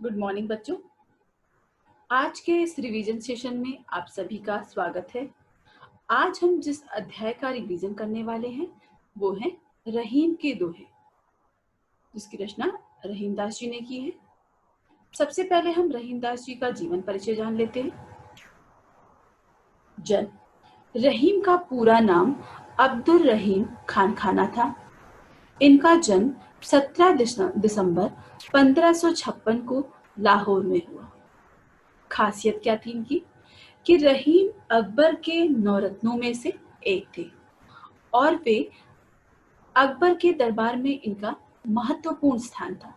Good morning बच्चों। आज के इस रिवीजन सेशन में आप सभी का स्वागत है। आज हम जिस अध्याय का रिवीजन करने वाले हैं वो है रहीम के दोहे, जिसकी रचना रहीमदास जी ने की है। सबसे पहले हम रहीमदास जी का जीवन परिचय जान लेते हैं। जन्म। रहीम का पूरा नाम अब्दुल रहीम खान था। इनका जन्म 17 दिसंबर 1556 को लाहौर में हुआ। खासियत क्या थी इनकी कि रहीम अकबर के 9 रत्नों में से एक थे और वे अकबर के दरबार में इनका महत्वपूर्ण स्थान था।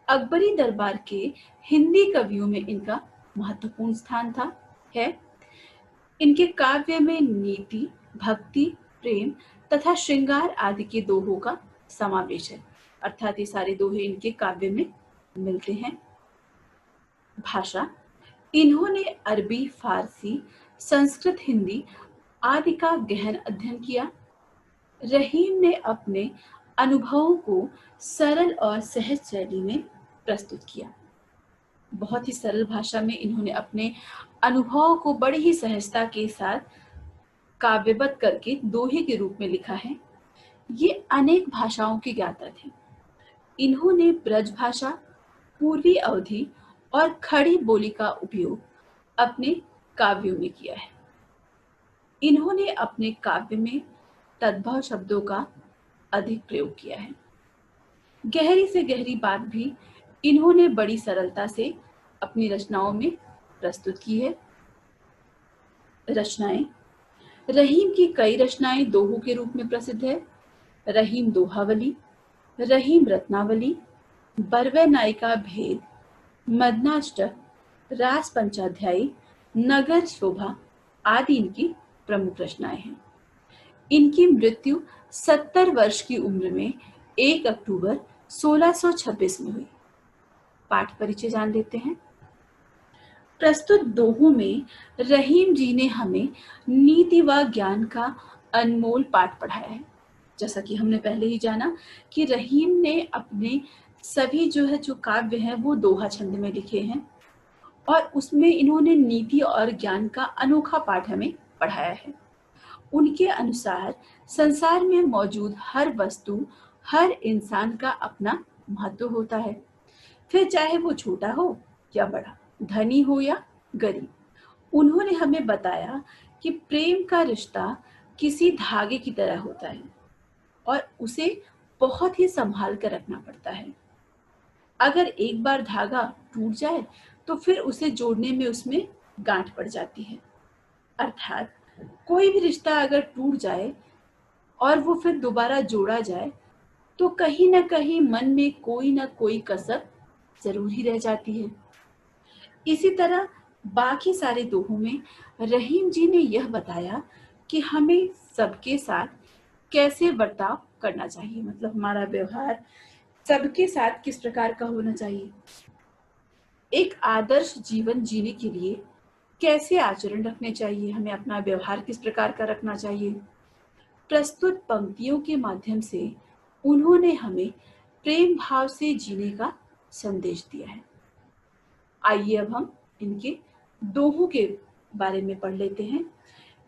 अकबरी दरबार के हिंदी कवियों में इनका महत्वपूर्ण स्थान था है। इनके काव्य में नीति, भक्ति, प्रेम तथा श्रृंगार आदि के दोहों का समावेश है, अर्थात ये सारे दोहे इनके काव्य में मिलते हैं। भाषा। इन्होंने अरबी, फारसी, संस्कृत, हिंदी आदि का गहन अध्ययन किया। रहीम ने अपने अनुभवों को सरल और सहज शैली में प्रस्तुत किया। बहुत ही सरल भाषा में इन्होंने अपने अनुभवों को बड़ी ही सहजता के साथ काव्यबद्ध करके दोहे के रूप में लिखा है। ये अनेक भाषाओं के ज्ञाता थे। इन्होंने ब्रज भाषा, पूर्वी अवधि और खड़ी बोली का उपयोग अपने काव्यों में किया है। इन्होंने अपने काव्य में तद्भव शब्दों का अधिक प्रयोग किया है। गहरी से गहरी बात भी इन्होंने बड़ी सरलता से अपनी रचनाओं में प्रस्तुत की है। रचनाएं। रहीम की कई रचनाएं दोहों के रूप में प्रसिद्ध है। रहीम दोहावली, रहीम रत्नावली, बरवे नायिका भेद, मदनाष्टक, रास पंचाध्यायी, नगर शोभा आदि इनकी प्रमुख रचनाएं हैं। इनकी मृत्यु 70 वर्ष की उम्र में 1 अक्टूबर 1626 में हुई। पाठ परिचय जान लेते हैं। प्रस्तुत दोहों में रहीम जी ने हमें नीति व ज्ञान का अनमोल पाठ पढ़ाया है। जैसा कि हमने पहले ही जाना कि रहीम ने अपने सभी जो काव्य हैं वो दोहा छंद में लिखे हैं और उसमें इन्होंने नीति और ज्ञान का अनोखा पाठ हमें पढ़ाया है। उनके अनुसार संसार में मौजूद हर वस्तु, हर इंसान का अपना महत्व होता है, फिर चाहे वो छोटा हो या बड़ा, धनी हो या गरीब। उन्होंने हमें बताया कि प्रेम का रिश्ता किसी धागे की तरह होता है और उसे बहुत ही संभाल कर रखना पड़ता है। अगर एक बार धागा टूट जाए तो फिर उसे जोड़ने में उसमें गांठ पड़ जाती है। अर्थात कोई भी रिश्ता अगर टूट जाए और वो फिर दोबारा जोड़ा जाए तो कहीं ना कहीं मन में कोई ना कोई कसर जरूर ही रह जाती है। इसी तरह बाकी सारे दोहों में रहीम जी ने यह बताया कि हमें सबके साथ कैसे बर्ताव करना चाहिए, मतलब हमारा व्यवहार सबके साथ किस प्रकार का होना चाहिए। एक आदर्श जीवन जीने के लिए कैसे आचरण रखने चाहिए, हमें अपना व्यवहार किस प्रकार का रखना चाहिए। प्रस्तुत पंक्तियों के माध्यम से उन्होंने हमें प्रेम भाव से जीने का संदेश दिया है। आइए अब हम इनके दोहों के बारे में पढ़ लेते हैं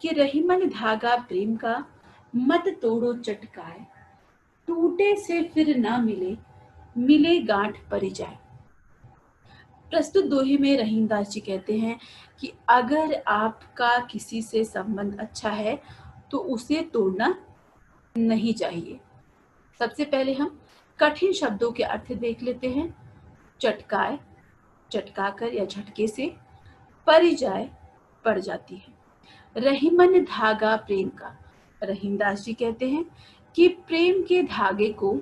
कि रहीमन धागा प्रेम का, मत तोड़ो चटकाए, टूटे से फिर ना मिले, मिले गांठ परी जाए। प्रस्तुत दोहे में रहीमदास जी कहते हैं कि अगर आपका किसी से संबंध अच्छा है तो उसे तोड़ना नहीं चाहिए। सबसे पहले हम कठिन शब्दों के अर्थ देख लेते हैं। चटकाए, चटकाकर या झटके से, परी जाए, पड़ जाती है। रहीमन धागा प्रेम का, रहीमदास जी कहते हैं कि प्रेम के धागे को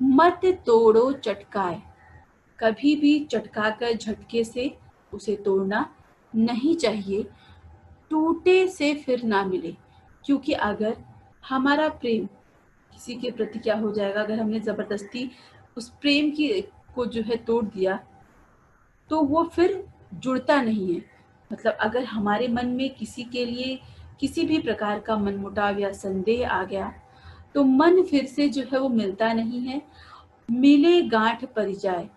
मत तोड़ो चटकाए, कभी भी चटकाकर झटके से उसे तोड़ना नहीं चाहिए। टूटे से फिर ना मिले, क्योंकि अगर हमारा प्रेम किसी के प्रति क्या हो जाएगा, अगर हमने जबरदस्ती उस प्रेम की को तोड़ दिया तो वो फिर जुड़ता नहीं है। मतलब अगर हमारे मन में किसी के लिए किसी भी प्रकार का मनमुटाव या संदेह आ गया तो मन फिर से वो मिलता नहीं है। मिले गांठ पड़ जाए,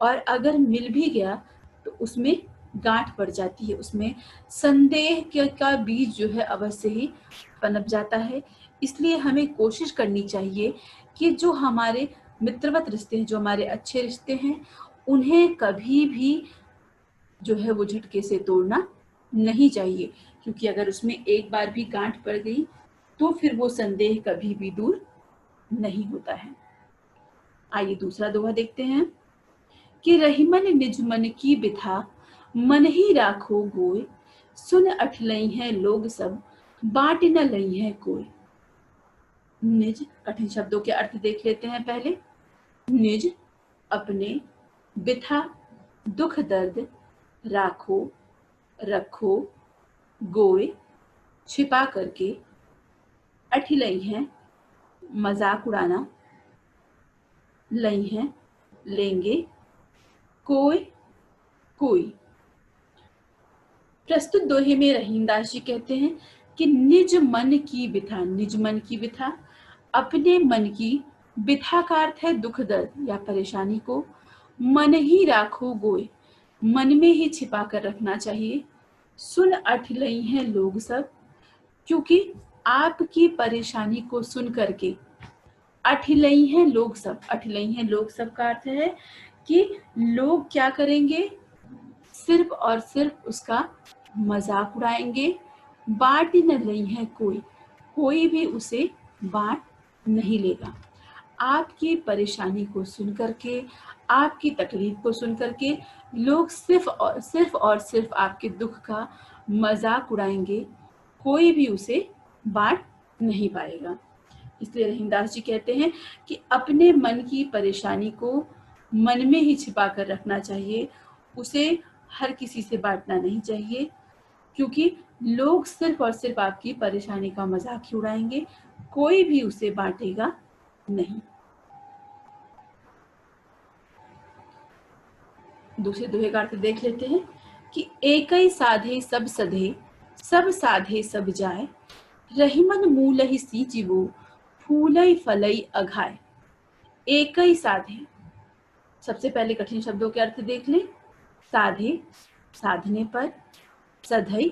और अगर मिल भी गया तो उसमें गांठ पड़ जाती है, उसमें संदेह का बीज जो है अवश्य ही पनप जाता है। इसलिए हमें कोशिश करनी चाहिए कि जो हमारे मित्रवत रिश्ते हैं, जो हमारे अच्छे रिश्ते हैं, उन्हें कभी भी जो है वो झटके से तोड़ना नहीं चाहिए, क्योंकि अगर उसमें एक बार भी गांठ पड़ गई तो फिर वो संदेह कभी भी दूर नहीं होता है। आइए दूसरा दोहा देखते हैं कि रहीमन निज मन की बिथा मन ही राखो गोय, सुन अठलई है लोग सब बाट न लई है कोई। निज कठिन शब्दों के अर्थ देख लेते हैं पहले। निज अपने, बिथा दुख दर्द, राखो रखो, गोय छिपा करके, अठिलई है मजाक उड़ाना, लई है लेंगे, कोई कोई। प्रस्तुत दोहे में रहीमदास जी कहते हैं कि निज मन की बिथा, निज मन की बिथा, अपने मन की, बिथा का अर्थ है दुख दर्द या परेशानी को, मन ही राखो गोय, मन में ही छिपा कर रखना चाहिए। सुन अठलई हैं लोग सब, क्योंकि आपकी परेशानी को सुन करके अठलई हैं लोग सब। अठलई हैं लोग सब का अर्थ है कि लोग क्या करेंगे, सिर्फ और सिर्फ उसका मजाक उड़ाएंगे। बाट न रही है कोई, कोई भी उसे बाट नहीं लेगा। आपकी परेशानी को सुन करके, आपकी तकलीफ को सुन करके लोग सिर्फ और सिर्फ आपके दुख का मजाक उड़ाएंगे, कोई भी उसे बांट नहीं पाएगा। इसलिए रहीमदास जी कहते हैं कि अपने मन की परेशानी को मन में ही छिपा कर रखना चाहिए, उसे हर किसी से बांटना नहीं चाहिए, क्योंकि लोग सिर्फ और सिर्फ आपकी परेशानी का मजाक ही उड़ाएंगे, कोई भी उसे बांटेगा नहीं। दूसरे दोहे का अर्थ देख लेते हैं कि एकई साधे सब सधे, सब साधे सब जाय, रहीमन मूलहि सींचिबो, फूलई फलई अघाय। एकई साधे, सबसे पहले कठिन शब्दों के अर्थ देख लें। साधे साधने पर, सधई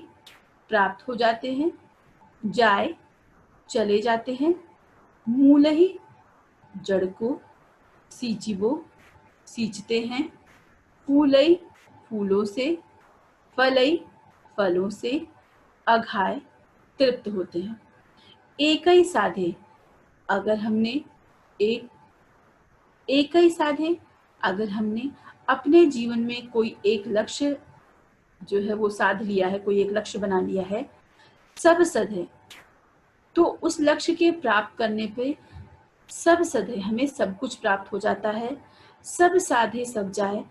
प्राप्त हो जाते हैं, जाय चले जाते हैं, मूलहि जड़ को, सींचिबो सींचते हैं, फूलई फूलों से, फलई फलों से, अघाय तृप्त होते हैं। एकई साधे, अगर हमने एकई साधे, अगर हमने अपने जीवन में कोई एक लक्ष्य जो है वो साध लिया है, कोई एक लक्ष्य बना लिया है, सब सधे, तो उस लक्ष्य के प्राप्त करने पे सब सधे, हमें सब कुछ प्राप्त हो जाता है। सब साधे सब जाए,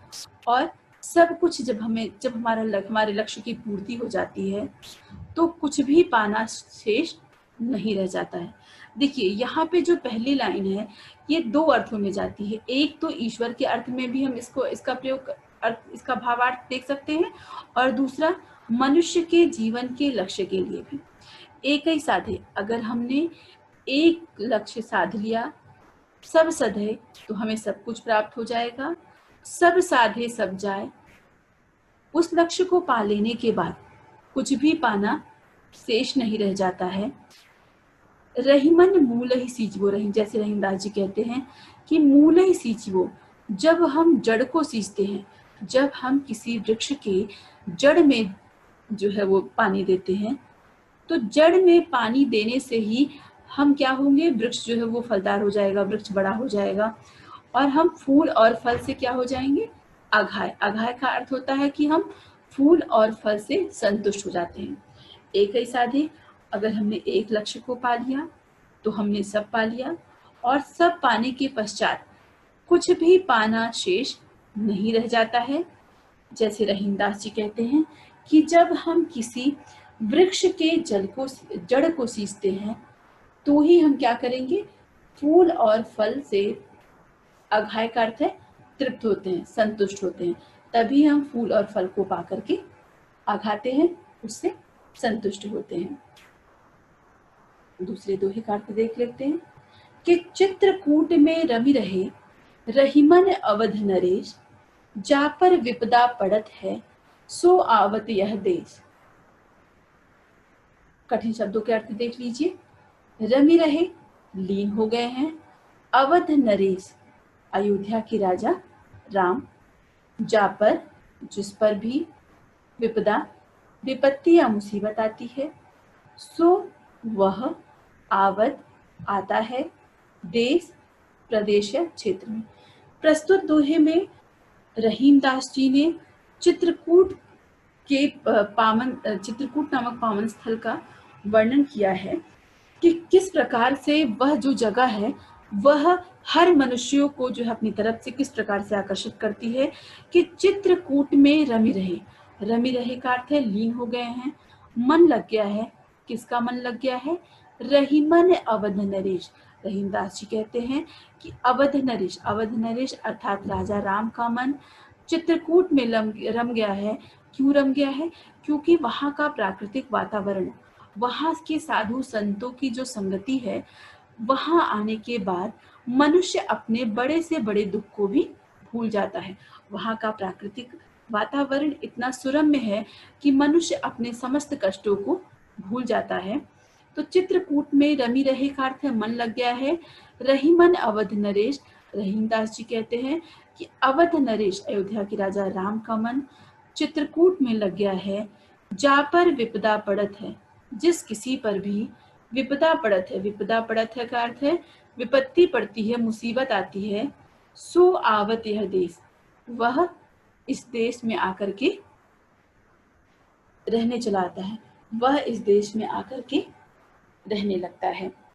और सब कुछ जब हमारे लक्ष्य की पूर्ति हो जाती है तो कुछ भी पाना शेष नहीं रह जाता है। देखिए यहाँ पे जो पहली लाइन है ये दो अर्थों में जाती है। एक तो ईश्वर के अर्थ में भी हम इसका भावार्थ देख सकते हैं, और दूसरा मनुष्य के जीवन के लक्ष्य के लिए भी। एक ही साधे, अगर हमने एक लक्ष्य साध लिया, सब सधे, तो हमें सब कुछ प्राप्त हो जाएगा। सब साधे सब जाए, उस लक्ष्य को पा लेने के बाद कुछ भी पाना शेष नहीं रह जाता है। रहीमन मूल ही सींचबो, रहीम जैसे रहीमदास जी कहते हैं कि मूल ही सींचबो, जब हम जड़ को सींचते हैं, जब हम किसी वृक्ष के जड़ में जो है वो पानी देते हैं, तो जड़ में पानी देने से ही हम क्या होंगे, वृक्ष जो है वो फलदार हो जाएगा, वृक्ष बड़ा हो जाएगा, और हम फूल और फल से क्या हो जाएंगे, अघाय। अघाय का अर्थ होता है कि हम फूल और फल से संतुष्ट हो जाते हैं। एक ही साधे, अगर हमने एक लक्ष्य को पा लिया तो हमने सब पा लिया, और सब पाने के पश्चात कुछ भी पाना शेष नहीं रह जाता है। जैसे रहीमदास जी कहते हैं कि जब हम किसी वृक्ष के जड़ को सींचते हैं तो ही हम क्या करेंगे, फूल और फल से, अघाय का अर्थ है तृप्त होते हैं, संतुष्ट होते हैं, तभी हम फूल और फल को पा करके अघाते हैं, उससे संतुष्ट होते हैं। दूसरे दोहे का अर्थ देख लेते हैं कि चित्रकूट में रवि रहे, रहीमन अवध नरेश, जा पर विपदा पड़त है, सो आवत यह देश। कठिन शब्दों के अर्थ देख लीजिए। रमि रहे, लीन हो गए हैं। अवध नरेश, अयोध्या के राजा राम। जा पर, जिस पर भी विपदा, विपत्ति या मुसीबत आती है। सो, वह, आवत, आता है। देश, प्रदेश या क्षेत्र में। प्रस्तुत दोहे में रहीमदास जी ने चित्रकूट के चित्रकूट नामक पावन स्थल का वर्णन किया है कि किस प्रकार से वह जो जगह है वह हर मनुष्यों को जो है अपनी तरफ से किस प्रकार से आकर्षित करती है कि चित्रकूट में रमी रहे। रमी रहे का अर्थ है लीन हो गए हैं, मन लग गया है। किसका मन लग गया है? रहीमन अवध नरेश। रहीमदास जी कहते हैं कि अवध नरेश अर्थात राजा राम का मन चित्रकूट में रम गया है। क्यों रम गया है? क्योंकि वहाँ का प्राकृतिक वातावरण, वहाँ के साधु संतों की जो संगति है, वहाँ आने के बाद मनुष्य अपने बड़े से बड़े दुख को भी भूल जाता है। वहाँ का प्राकृतिक वातावरण इतना सुरम्य है कि मनुष्य अपने समस्त कष्टों को भूल जाता है। तो चित्रकूट में रमी रहे का अर्थ है मन लग गया है। रहीमन अवध नरेश, रहीमदास जी कहते हैं कि अवध नरेश अयोध्या के राजा राम का मन चित्रकूट में लग गया है। जा पर विपदा पड़त है, जिस किसी पर भी विपदा पड़त है। विपदा पड़त है का अर्थ है विपत्ति पड़ती है, मुसीबत आती है। सो आवत यह देश, वह इस देश में आकर के रहने चला आता है, वह इस देश में आकर के रहने लगता है।